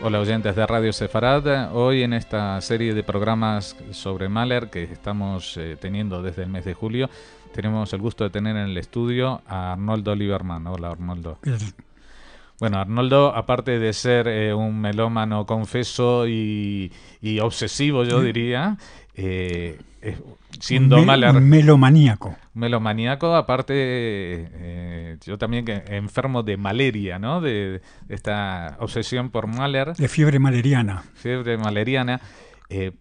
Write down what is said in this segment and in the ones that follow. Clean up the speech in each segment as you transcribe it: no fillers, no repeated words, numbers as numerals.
Hola oyentes de Radio Sefarad, hoy en esta serie de programas sobre Mahler que estamos teniendo desde el mes de julio, tenemos el gusto de tener en el estudio a Arnoldo Lieberman. Hola Arnoldo. Bueno, Arnoldo, aparte de ser un melómano confeso y obsesivo, yo diría, siendo Mahler... Un melomaníaco. Melomaníaco, aparte, yo también que enfermo de malaria, ¿no? De esta obsesión por Mahler. De fiebre maleriana. Fiebre maleriana.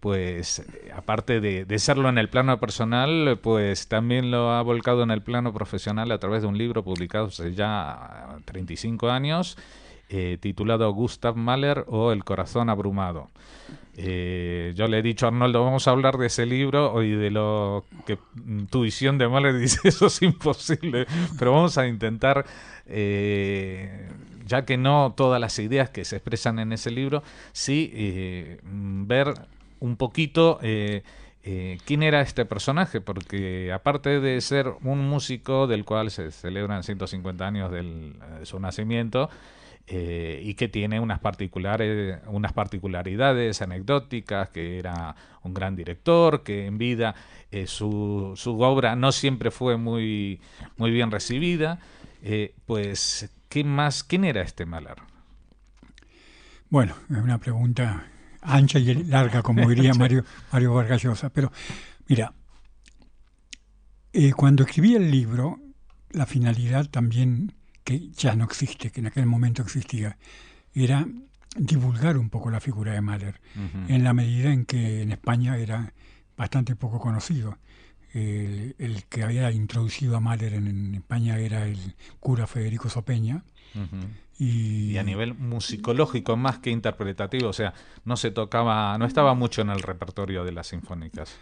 Pues aparte de serlo en el plano personal, pues también lo ha volcado en el plano profesional a través de un libro publicado hace ya 35 años, titulado Gustav Mahler o El corazón abrumado. Yo le he dicho a Arnoldo, vamos a hablar de ese libro y de lo que tu visión de Mahler dice, eso es imposible, pero vamos a intentar, ya que no todas las ideas que se expresan en ese libro, sí ver un poquito quién era este personaje, porque aparte de ser un músico del cual se celebran 150 años de su nacimiento, y que tiene unas particularidades anecdóticas, que era un gran director, que en vida su obra no siempre fue muy bien recibida, pues ¿quién era este Mahler? Bueno, es una pregunta ancha y larga, como diría Mario Vargas Llosa, pero mira, cuando escribí el libro, la finalidad también, que ya no existe, que en aquel momento existía, era divulgar un poco la figura de Mahler, en la medida en que en España era bastante poco conocido. El que había introducido a Mahler en España era el cura Federico Sopeña. Y a nivel musicológico más que interpretativo, o sea, no estaba mucho en el repertorio de las sinfónicas.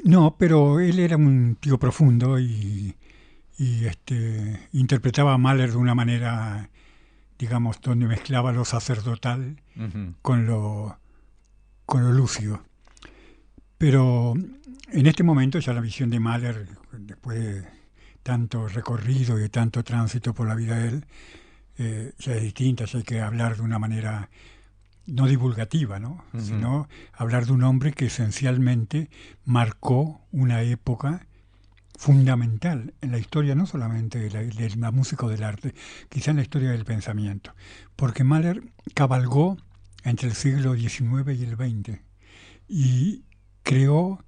No, pero él era un tío profundo y interpretaba a Mahler de una manera, digamos, donde mezclaba lo sacerdotal con lo lúcido. Pero en este momento ya la visión de Mahler, después de tanto recorrido y tanto tránsito por la vida de él, ya es distinta, ya hay que hablar de una manera no divulgativa, ¿no? Sino hablar de un hombre que esencialmente marcó una época fundamental en la historia, no solamente de la música o del arte, quizá en la historia del pensamiento, porque Mahler cabalgó entre el siglo XIX y el XX y creó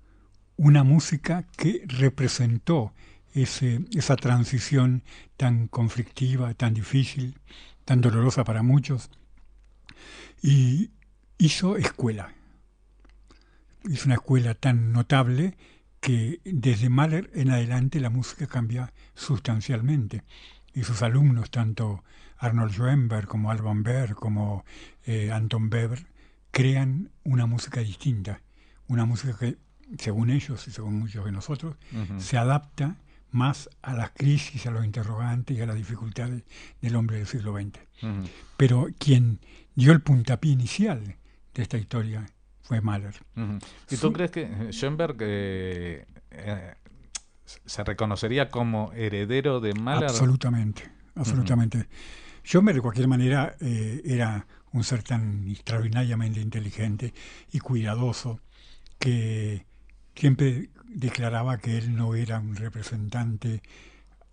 una música que representó esa transición tan conflictiva, tan difícil, tan dolorosa para muchos, y hizo escuela. Hizo una escuela tan notable que desde Mahler en adelante la música cambia sustancialmente. Y sus alumnos, tanto Arnold Schoenberg como Alban Berg, como Anton Weber, crean una música distinta. Una música que, según ellos y según muchos de nosotros, se adapta más a las crisis, a los interrogantes y a las dificultades del hombre del siglo XX. Pero quien dio el puntapié inicial de esta historia fue Mahler. ¿Y tú crees que Schoenberg se reconocería como heredero de Mahler? Absolutamente. Schoenberg, de cualquier manera, era un ser tan extraordinariamente inteligente y cuidadoso que siempre declaraba que él no era un representante,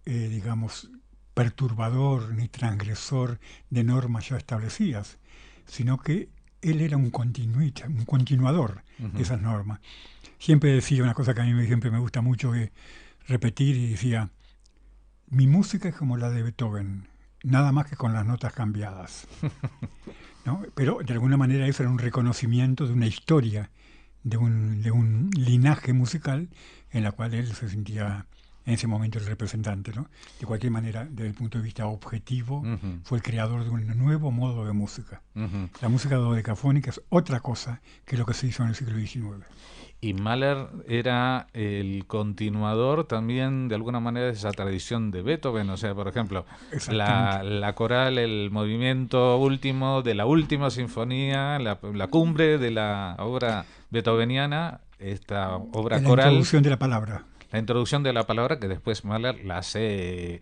digamos, perturbador ni transgresor de normas ya establecidas, sino que él era un continuador de esas normas. Siempre decía una cosa que a mí siempre me gusta mucho repetir, y decía: mi música es como la de Beethoven, nada más que con las notas cambiadas. ¿No? Pero de alguna manera eso era un reconocimiento de una historia, de un linaje musical en la cual él se sentía en ese momento el representante, ¿no? De cualquier manera, desde el punto de vista objetivo, fue el creador de un nuevo modo de música. La música dodecafónica es otra cosa que lo que se hizo en el siglo XIX. Y Mahler era el continuador también, de alguna manera, de esa tradición de Beethoven. O sea, por ejemplo, la coral, el movimiento último de la última sinfonía, la cumbre de la obra beethoveniana, esta obra coral. La introducción de la palabra. La introducción de la palabra, que después Mahler la hace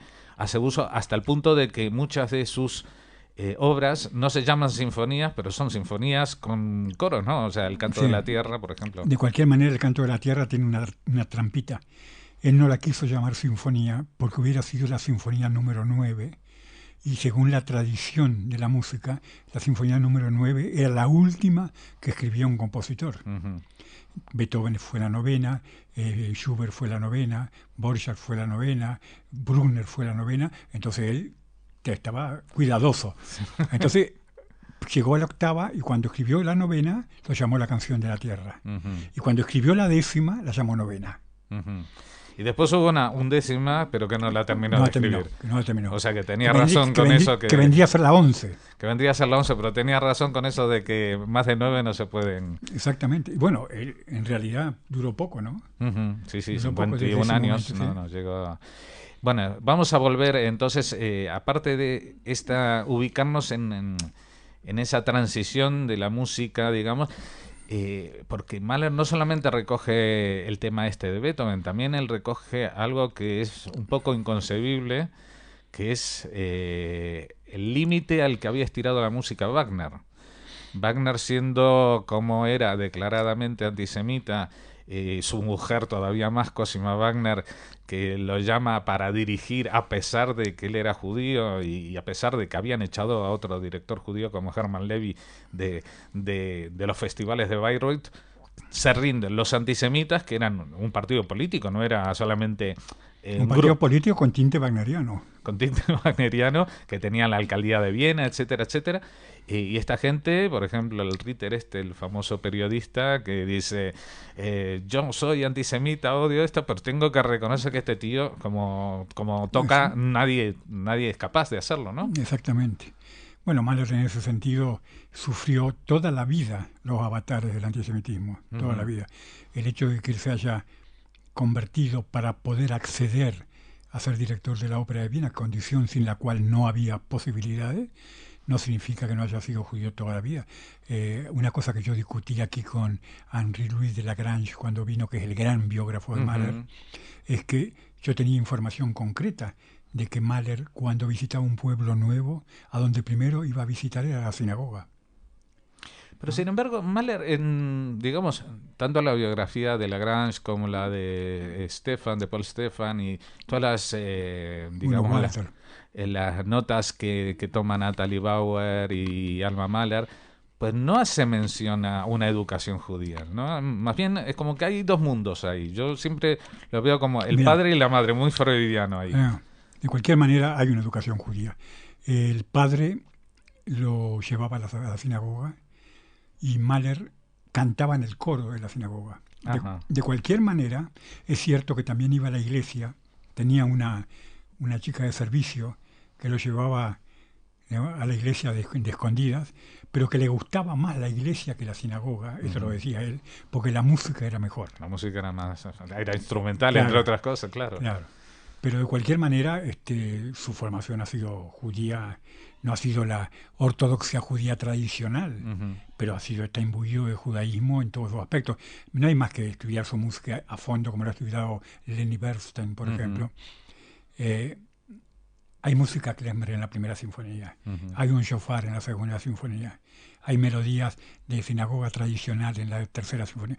uso hasta el punto de que muchas de sus obras no se llaman sinfonías, pero son sinfonías con coros, ¿no? O sea, el Canto de la Tierra, por ejemplo. De cualquier manera, el Canto de la Tierra tiene una trampita. Él no la quiso llamar sinfonía porque hubiera sido la sinfonía número 9 y según la tradición de la música, la sinfonía número 9 era la última que escribía un compositor. Beethoven fue la novena, Schubert fue la novena, Borchardt fue la novena, Bruckner fue la novena, entonces él estaba cuidadoso. Entonces llegó a la octava y cuando escribió la novena lo llamó la Canción de la Tierra. Y cuando escribió la 10ª la llamó novena. Y después hubo una undécima, pero que no la terminó de escribir. No la terminó. O sea, que tenía razón con eso. Que vendría a ser la 11. Que vendría a ser la 11, pero tenía razón con eso de que más de 9 no se pueden... Exactamente. Bueno, él en realidad duró poco, ¿no? Sí, duró 51 años. Momento, no llegó a... Bueno, vamos a volver entonces, aparte de ubicarnos en esa transición de la música, digamos... porque Mahler no solamente recoge el tema de Beethoven, también él recoge algo que es un poco inconcebible, que es el límite al que había estirado la música Wagner. Wagner siendo, como era, declaradamente antisemita, su mujer todavía más, Cosima Wagner, que lo llama para dirigir a pesar de que él era judío y a pesar de que habían echado a otro director judío como Hermann Levy de los festivales de Bayreuth, se rinden los antisemitas, que eran un partido político, no era solamente... un partido político con tinte wagneriano. Con tinte wagneriano, que tenía la alcaldía de Viena, etcétera, etcétera. Y esta gente, por ejemplo, el Ritter el famoso periodista, que dice, yo soy antisemita, odio esto, pero tengo que reconocer que este tío, como toca, nadie es capaz de hacerlo, ¿no? Exactamente. Bueno, Mahler en ese sentido sufrió toda la vida los avatares del antisemitismo, toda la vida. El hecho de que él se haya convertido para poder acceder a ser director de la Ópera de Viena, condición sin la cual no había posibilidades, no significa que no haya sido judío toda la vida. Una cosa que yo discutí aquí con Henri-Louis de Lagrange cuando vino, que es el gran biógrafo de Mahler, es que yo tenía información concreta de que Mahler, cuando visitaba un pueblo nuevo, a donde primero iba a visitar era la sinagoga. Pero sin embargo, Mahler, digamos, tanto la biografía de Lagrange como la de Paul Stefan y todas las, digamos, las notas que toman Natalie Bauer y Alma Mahler, pues no hace mención a una educación judía, ¿no? Más bien es como que hay dos mundos ahí. Yo siempre lo veo como el padre y la madre, muy freudiano ahí. De cualquier manera hay una educación judía. El padre lo llevaba a la sinagoga y Mahler cantaba en el coro de la sinagoga. De cualquier manera, es cierto que también iba a la iglesia, tenía una chica de servicio que lo llevaba a la iglesia de escondidas, pero que le gustaba más la iglesia que la sinagoga, eso lo decía él, porque la música era mejor. La música era instrumental, entre otras cosas, claro. Pero de cualquier manera, su formación ha sido judía, no ha sido la ortodoxia judía tradicional, pero está imbuido de judaísmo en todos los aspectos. No hay más que estudiar su música a fondo, como lo ha estudiado Lenny Bernstein, por ejemplo. Hay música klezmer en la primera sinfonía, hay un shofar en la segunda sinfonía, hay melodías de sinagoga tradicional en la tercera sinfonía.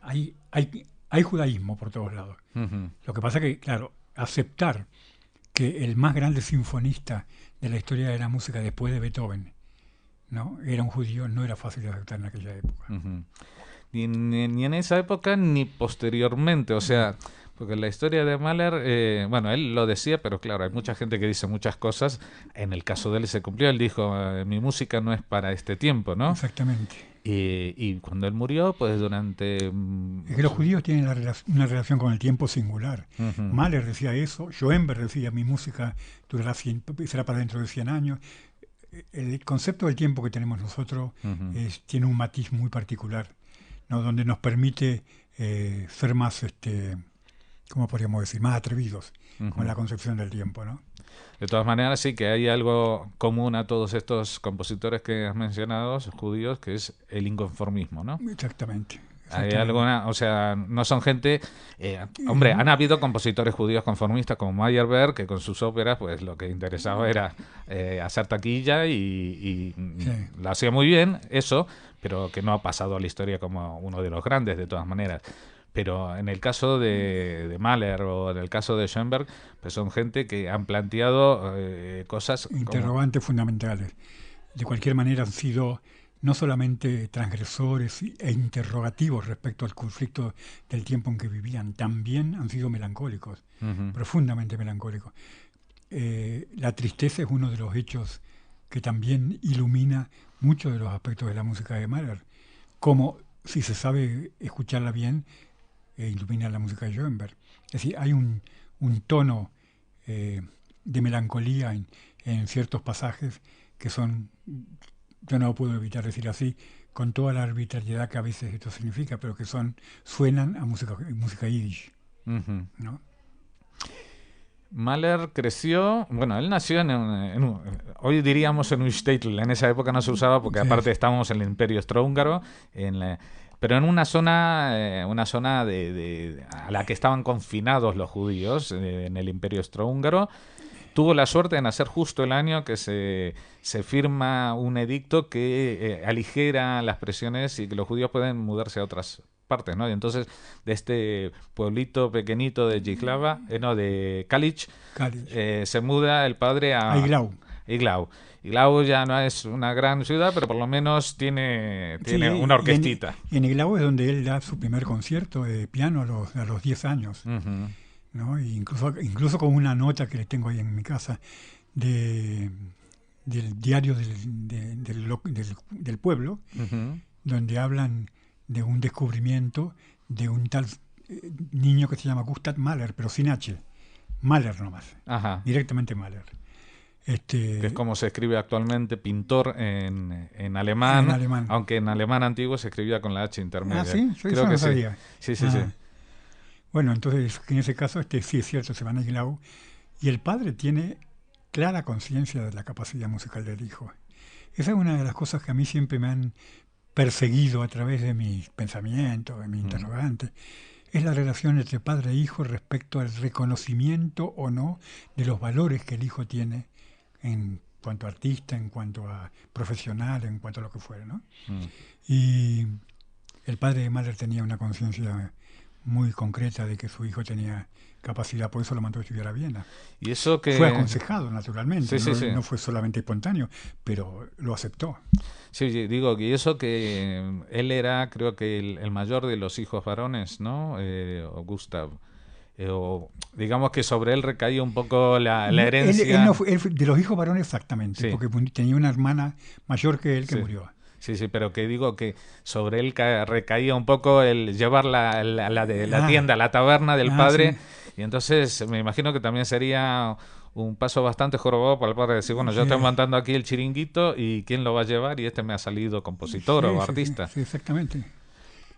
Hay judaísmo por todos lados. Lo que pasa que, claro, aceptar que el más grande sinfonista de la historia de la música después de Beethoven, ¿no?, era un judío, no era fácil de aceptar en aquella época. Ni en esa época ni posteriormente, o sea, porque la historia de Mahler, bueno, él lo decía, pero claro, hay mucha gente que dice muchas cosas. En el caso de él se cumplió, él dijo, mi música no es para este tiempo, ¿no? Exactamente. Y cuando él murió, pues durante... Es que los judíos tienen una relación con el tiempo singular. Mahler decía eso, Schoenberg decía, mi música será para dentro de 100 años. El concepto del tiempo que tenemos nosotros tiene un matiz muy particular, ¿no?, donde nos permite ser más, ¿cómo podríamos decir?, más atrevidos con la concepción del tiempo, ¿no? De todas maneras, sí que hay algo común a todos estos compositores que has mencionado, judíos, que es el inconformismo, ¿no? Exactamente. Hay alguna, o sea, no son gente... hombre, han habido compositores judíos conformistas como Meyerbeer, que con sus óperas, pues lo que interesaba era hacer taquilla y lo hacía muy bien, eso, pero que no ha pasado a la historia como uno de los grandes, de todas maneras. Pero en el caso de Mahler o en el caso de Schoenberg, pues son gente que han planteado cosas... Interrogantes fundamentales. De cualquier manera han sido no solamente transgresores e interrogativos respecto al conflicto del tiempo en que vivían, también han sido melancólicos, profundamente melancólicos. La tristeza es uno de los hechos que también ilumina muchos de los aspectos de la música de Mahler, como, si se sabe escucharla bien, ilumina la música de Schoenberg. Es decir, hay un tono de melancolía en ciertos pasajes que son... Yo no puedo evitar decir así, con toda la arbitrariedad que a veces esto significa, pero que suenan a música yiddish, ¿no? Mahler creció, bueno, él nació hoy diríamos en un shtetl, en esa época no se usaba porque aparte estábamos en el Imperio Austrohúngaro, pero en una zona a la que estaban confinados los judíos, en el Imperio Austrohúngaro. Tuvo la suerte de nacer justo el año que se firma un edicto que aligera las presiones y que los judíos pueden mudarse a otras partes, ¿no? Y entonces de este pueblito pequeñito de Jihlava, de Kalisz, se muda el padre a Iglau. Iglau ya no es una gran ciudad, pero por lo menos tiene una orquestita. Y en Iglau es donde él da su primer concierto de piano a los 10 años. ¿No? Incluso con una nota que le tengo ahí en mi casa del diario del pueblo, donde hablan de un descubrimiento de un tal niño que se llama Gustav Mahler, pero sin H. Mahler nomás. Directamente Mahler. Que es como se escribe actualmente pintor en alemán, aunque en alemán antiguo se escribía con la H intermedia. ¿Sí? Creo que no sabía. Sí. Bueno, entonces en ese caso sí es cierto, se van a Iglau, y el padre tiene clara conciencia de la capacidad musical del hijo. Esa es una de las cosas que a mí siempre me han perseguido a través de mis pensamientos, de mis interrogantes. Es la relación entre padre e hijo respecto al reconocimiento o no de los valores que el hijo tiene en cuanto a artista, en cuanto a profesional, en cuanto a lo que fuera, ¿no? Y el padre de Mahler tenía una conciencia muy concreta de que su hijo tenía capacidad, por eso lo mandó a estudiar a Viena. Y eso que... Fue aconsejado, naturalmente, sí. No fue solamente espontáneo, pero lo aceptó. Sí, digo, y eso que él era, creo que el mayor de los hijos varones, ¿no? Gustav. Digamos que sobre él recaía un poco la herencia. Él fue de los hijos varones exactamente, porque tenía una hermana mayor que él que murió. Sí, pero que digo que sobre él recaía un poco el llevar la tienda, la taberna del padre, y entonces me imagino que también sería un paso bastante jorobado para el padre decir, bueno, yo estoy montando aquí el chiringuito y ¿quién lo va a llevar? Y este me ha salido compositor o artista. Sí, exactamente.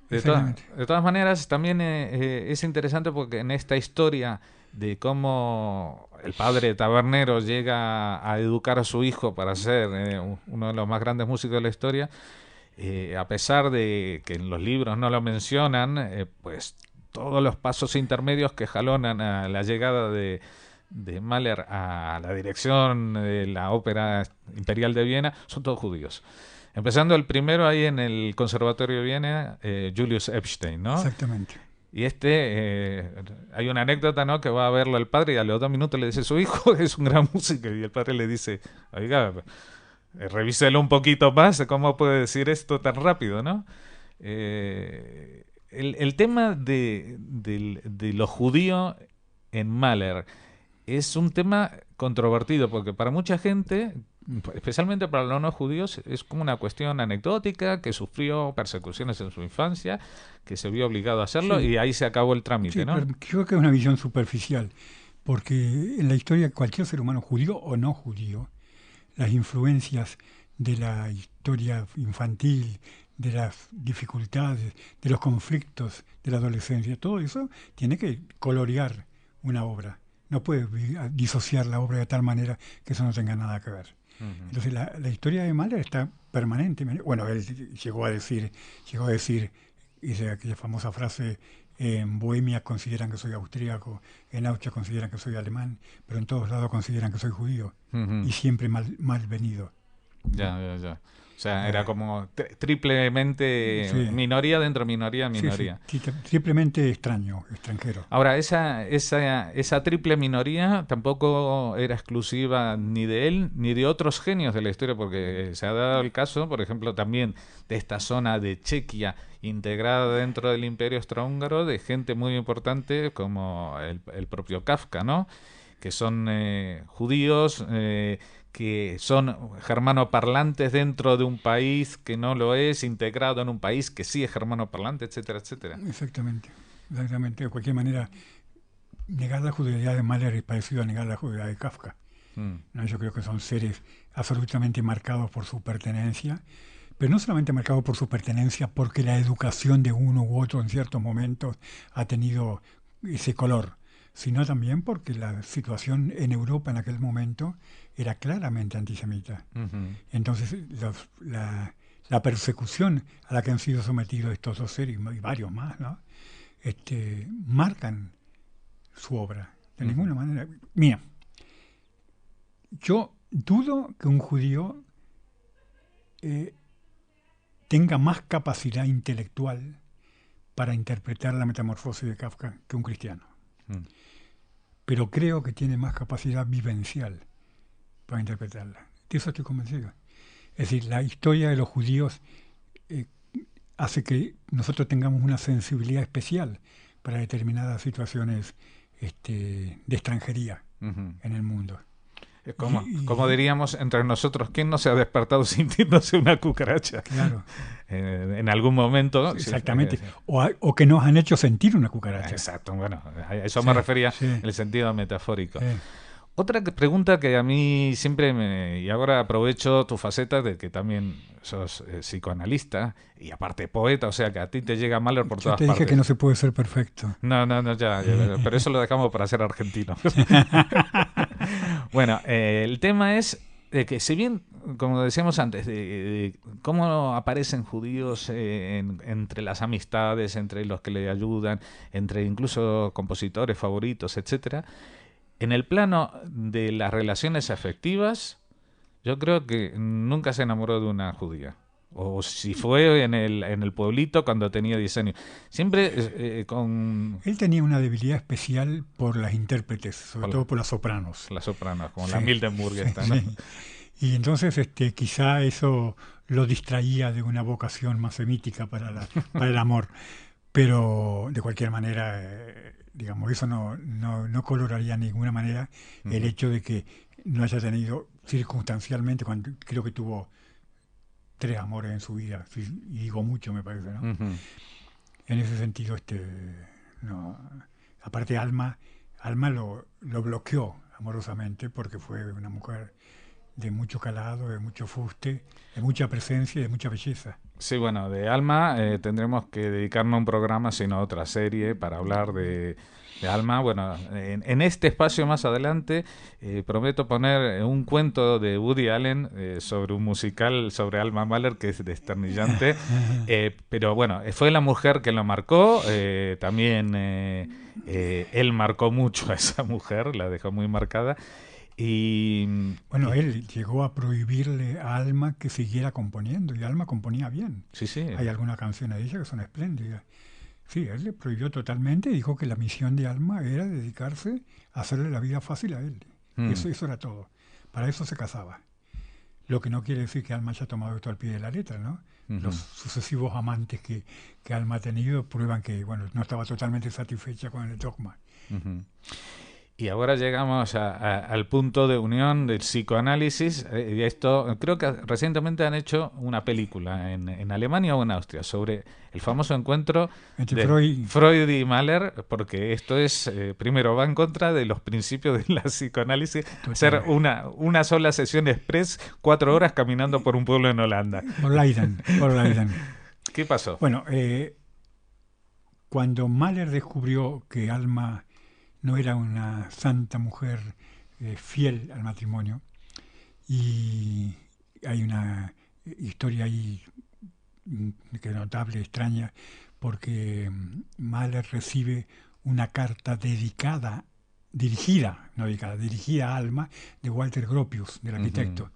De todas maneras, también es interesante porque en esta historia de cómo el padre tabernero llega a educar a su hijo para ser uno de los más grandes músicos de la historia, a pesar de que en los libros no lo mencionan, pues todos los pasos intermedios que jalonan a la llegada de Mahler a la dirección de la Ópera Imperial de Viena son todos judíos. Empezando el primero ahí en el Conservatorio de Viena, Julius Epstein, ¿no? Exactamente. Y hay una anécdota, ¿no? Que va a verlo el padre y a los 2 minutos le dice, su hijo es un gran músico. Y el padre le dice, oiga, revíselo un poquito más, ¿cómo puede decir esto tan rápido, no? El tema de lo judío en Mahler es un tema controvertido, porque para mucha gente, especialmente para los no judíos, es como una cuestión anecdótica, que sufrió persecuciones en su infancia, que se vio obligado a hacerlo, y ahí se acabó el trámite, ¿no? Pero creo que es una visión superficial, porque en la historia cualquier ser humano, judío o no judío, las influencias de la historia infantil, de las dificultades, de los conflictos de la adolescencia, todo eso tiene que colorear una obra. No puede disociar la obra de tal manera que eso no tenga nada que ver. Entonces la historia de Mahler está permanentemente... Bueno, él llegó a decir Dice aquella famosa frase, en Bohemia consideran que soy austríaco, en Austria consideran que soy alemán, pero en todos lados consideran que soy judío, y siempre mal venido. Ya. O sea, era como triplemente Sí. minoría dentro de minoría. Sí, triplemente extranjero. Ahora, esa triple minoría tampoco era exclusiva ni de él ni de otros genios de la historia, porque se ha dado el caso, por ejemplo, también de esta zona de Chequia integrada dentro del Imperio Austrohúngaro, de gente muy importante como el propio Kafka, ¿no? Que son judíos, que son germanoparlantes dentro de un país que no lo es, integrado en un país que sí es germanoparlante, etcétera, etcétera. Exactamente. De cualquier manera, negar la judeidad de Mahler es parecido a negar la judeidad de Kafka. ¿No? Yo creo que son seres absolutamente marcados por su pertenencia, pero no solamente marcados por su pertenencia, porque la educación de uno u otro en ciertos momentos ha tenido ese color, sino también porque la situación en Europa en aquel momento era claramente antisemita. Entonces, la persecución a la que han sido sometidos estos dos seres y varios más, ¿no? Marcan su obra. De ninguna manera. Mira, yo dudo que un judío tenga más capacidad intelectual para interpretar la metamorfosis de Kafka que un cristiano. Pero creo que tiene más capacidad vivencial para interpretarla. De eso estoy convencido. Es decir, la historia de los judíos hace que nosotros tengamos una sensibilidad especial para determinadas situaciones de extranjería en el mundo. Como diríamos entre nosotros, ¿quién no se ha despertado sintiéndose una cucaracha? Claro. En algún momento. Exactamente. O que nos han hecho sentir una cucaracha. Exacto, bueno, a eso me refería en el sentido metafórico. Otra pregunta que a mí siempre y ahora aprovecho tu faceta de que también sos psicoanalista y aparte poeta, o sea que a ti te llega Mahler por todas partes. Yo te dije que no se puede ser perfecto. No, ya, pero eso lo dejamos para ser argentino. Bueno, el tema es de que si bien, como decíamos antes, de cómo aparecen judíos entre las amistades, entre los que le ayudan, entre incluso compositores favoritos, etcétera. En el plano de las relaciones afectivas, yo creo que nunca se enamoró de una judía. O si fue en el pueblito cuando tenía 10 años. Siempre con... Él tenía una debilidad especial por las intérpretes, sobre todo por las sopranos. Las sopranos, como la Mildenburg esta, ¿no? Sí. Y entonces quizá eso lo distraía de una vocación más semítica para el amor. Pero de cualquier manera... digamos, eso no coloraría de ninguna manera el hecho de que no haya tenido circunstancialmente, cuando creo que tuvo 3 amores en su vida, y digo mucho me parece, ¿no? En ese sentido, no. Aparte Alma lo bloqueó amorosamente porque fue una mujer de mucho calado, de mucho fuste, de mucha presencia y de mucha belleza. Sí, bueno, de Alma tendremos que dedicarnos a un programa, sino a otra serie, para hablar de Alma. Bueno, en este espacio más adelante prometo poner un cuento de Woody Allen sobre un musical sobre Alma Mahler que es desternillante. Pero bueno, fue la mujer que lo marcó. También él marcó mucho a esa mujer, la dejó muy marcada. Y bueno, él llegó a prohibirle a Alma que siguiera componiendo, y Alma componía bien. Sí. Hay algunas canciones de ella que son espléndidas. Sí, él le prohibió totalmente y dijo que la misión de Alma era dedicarse a hacerle la vida fácil a él. Eso era todo. Para eso se casaba. Lo que no quiere decir que Alma haya tomado esto al pie de la letra, ¿no? Los sucesivos amantes que Alma ha tenido prueban que, bueno, no estaba totalmente satisfecha con el dogma. Y ahora llegamos al punto de unión del psicoanálisis. Y esto, creo que recientemente han hecho una película en Alemania o en Austria sobre el famoso encuentro entre de Freud y Mahler, porque esto es, primero, va en contra de los principios de la psicoanálisis. Hacer una sola sesión express, 4 horas caminando por un pueblo en Holanda. Por Leiden. ¿Qué pasó? Bueno, cuando Mahler descubrió que Alma no era una santa mujer fiel al matrimonio, y hay una historia ahí que notable, extraña, porque Mahler recibe una carta dirigida a Alma, de Walter Gropius, del arquitecto.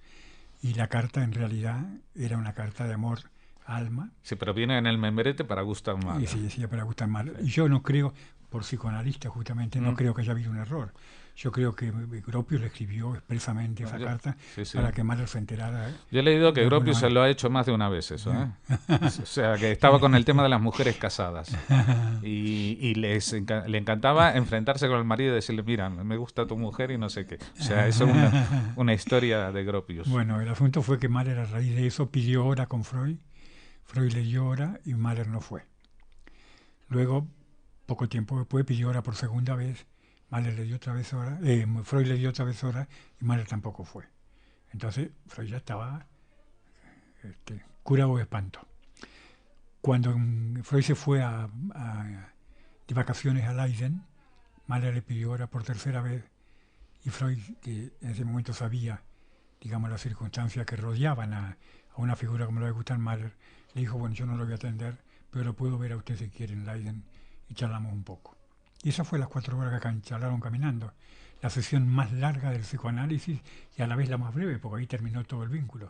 Y la carta en realidad era una carta de amor a Alma. Sí, pero viene en el membrete para Gustav Mahler. Sí, decía para Gustav Mahler. Sí. Y yo no creo, por psicoanalista justamente, no creo que haya habido un error. Yo creo que Gropius le escribió expresamente esa carta para que Mahler se enterara. Yo he leído que Gropius se lo ha hecho más de una vez eso, ¿eh? O sea, que estaba con el tema de las mujeres casadas y le encantaba enfrentarse con el marido y decirle, mira, me gusta tu mujer y no sé qué. O sea, eso es una historia de Gropius. Bueno, el asunto fue que Mahler a raíz de eso pidió hora con Freud. Freud le dio hora y Mahler no fue. Luego, poco tiempo después, pidió hora por segunda vez. Mahler le dio otra vez hora, Freud le dio otra vez hora y Mahler tampoco fue. Entonces Freud ya estaba curado de espanto. Cuando Freud se fue de vacaciones a Leiden, Mahler le pidió hora por tercera vez y Freud, que en ese momento sabía, digamos, las circunstancias que rodeaban a una figura como la de Gustav Mahler, le dijo, bueno, yo no lo voy a atender, pero lo puedo ver a usted si quiere en Leiden y charlamos un poco. Y esa fue las 4 horas que charlaron caminando. La sesión más larga del psicoanálisis y a la vez la más breve, porque ahí terminó todo el vínculo.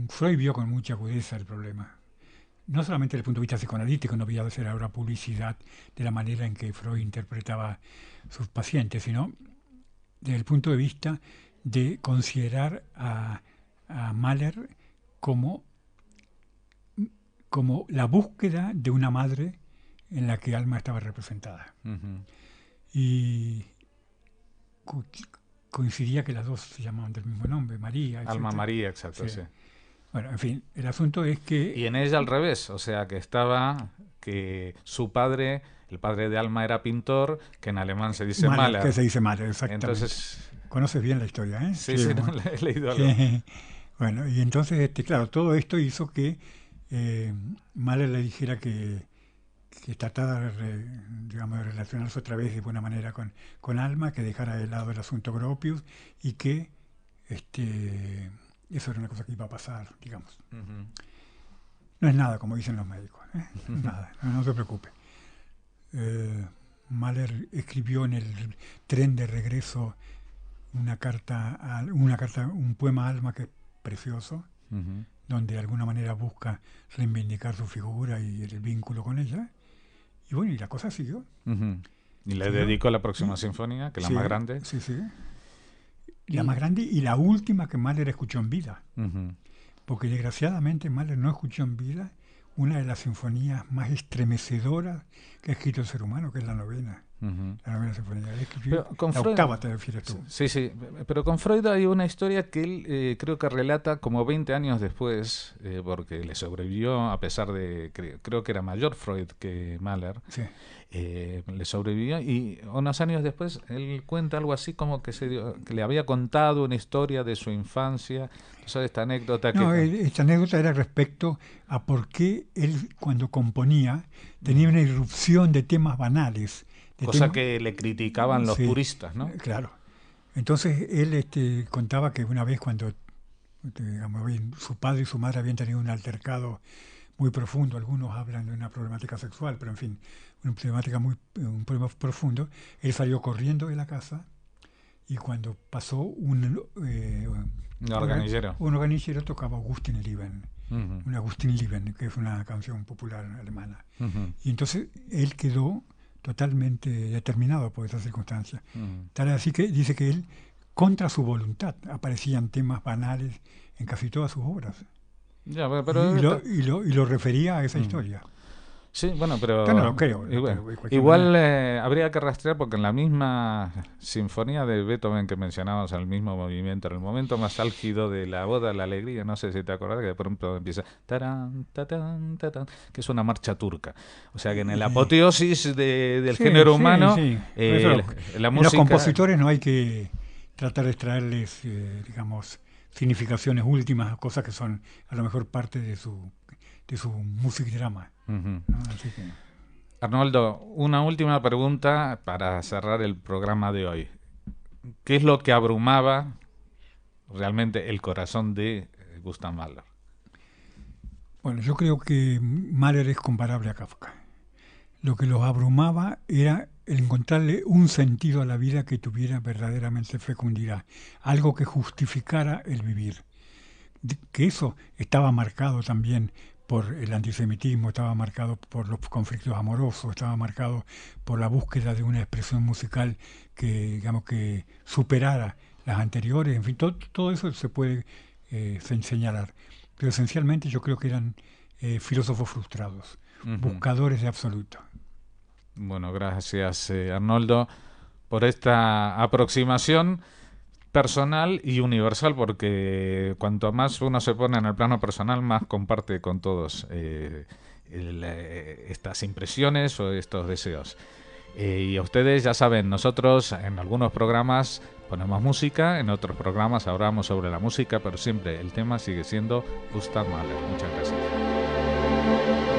Freud vio con mucha agudeza el problema. No solamente desde el punto de vista psicoanalítico, no voy a hacer ahora publicidad de la manera en que Freud interpretaba sus pacientes, sino desde el punto de vista de considerar a Mahler como la búsqueda de una madre en la que Alma estaba representada. Y coincidía que las dos se llamaban del mismo nombre, María. Etc. Alma María, exacto, sí. Bueno, en fin, el asunto es que... Y en ella al revés, o sea, que su padre, el padre de Alma era pintor, que en alemán se dice Mahler. Que se dice Mahler, exactamente. Entonces... Conoces bien la historia, ¿eh? Sí, no, he leído algo. Bueno, y entonces, claro, todo esto hizo que Mahler le dijera que tratara de relacionarse otra vez de buena manera con Alma, que dejara de lado el asunto Gropius y que eso era una cosa que iba a pasar, digamos. No es nada, como dicen los médicos, ¿eh? Nada, no se preocupe. Mahler escribió en el tren de regreso un poema a Alma que es precioso, donde de alguna manera busca reivindicar su figura y el vínculo con ella. Y bueno, y la cosa siguió. Y le dedicó la próxima sinfonía, que es la más grande. Sí. La más grande y la última que Mahler escuchó en vida. Porque desgraciadamente Mahler no escuchó en vida una de las sinfonías más estremecedoras que ha escrito el ser humano, que es la novena. La novena sinfonía. La octava, te refieres tú. Sí, pero con Freud hay una historia que él creo que relata como 20 años después, porque le sobrevivió a pesar de, creo que era mayor Freud que Mahler, le sobrevivió y unos años después él cuenta algo así como que le había contado una historia de su infancia. ¿Sabes esta anécdota? Esta anécdota era respecto a por qué él cuando componía tenía una irrupción de temas banales. Cosa que le criticaban los puristas, ¿no? Claro. Entonces él contaba que una vez cuando su padre y su madre habían tenido un altercado muy profundo, algunos hablan de una problemática sexual, pero en fin, un problema profundo, él salió corriendo de la casa y cuando pasó un organillero tocaba Augustin Lieben, un Augustin Lieben, que es una canción popular alemana. Y entonces él quedó totalmente determinado por esas circunstancias. Tal así que dice que él, contra su voluntad, aparecían temas banales en casi todas sus obras. Ya, pero y lo refería a esa historia. Sí, bueno, pero... Yo no lo creo. Igual habría que rastrear porque en la misma sinfonía de Beethoven que mencionábamos, en el mismo movimiento, en el momento más álgido de la boda, la alegría, no sé si te acordás, que de pronto empieza tarán, tatán, tatán, que es una marcha turca. O sea que en el apoteosis del género humano, la música... Los compositores no hay que tratar de extraerles, digamos, significaciones últimas, cosas que son a lo mejor parte de su music-drama. ¿No? Así que... Arnoldo, una última pregunta para cerrar el programa de hoy. ¿Qué es lo que abrumaba realmente el corazón de Gustav Mahler? Bueno, yo creo que Mahler es comparable a Kafka. Lo que los abrumaba era el encontrarle un sentido a la vida que tuviera verdaderamente fecundidad, algo que justificara el vivir. Que eso estaba marcado también por el antisemitismo, estaba marcado por los conflictos amorosos, estaba marcado por la búsqueda de una expresión musical que, digamos, que superara las anteriores, en fin, todo eso se puede señalar. Pero esencialmente yo creo que eran filósofos frustrados, buscadores de absoluto. Bueno, gracias Arnoldo por esta aproximación personal y universal, porque cuanto más uno se pone en el plano personal, más comparte con todos estas impresiones o estos deseos. Y a ustedes ya saben, nosotros en algunos programas ponemos música, en otros programas hablamos sobre la música, pero siempre el tema sigue siendo Gustav Mahler. Muchas gracias.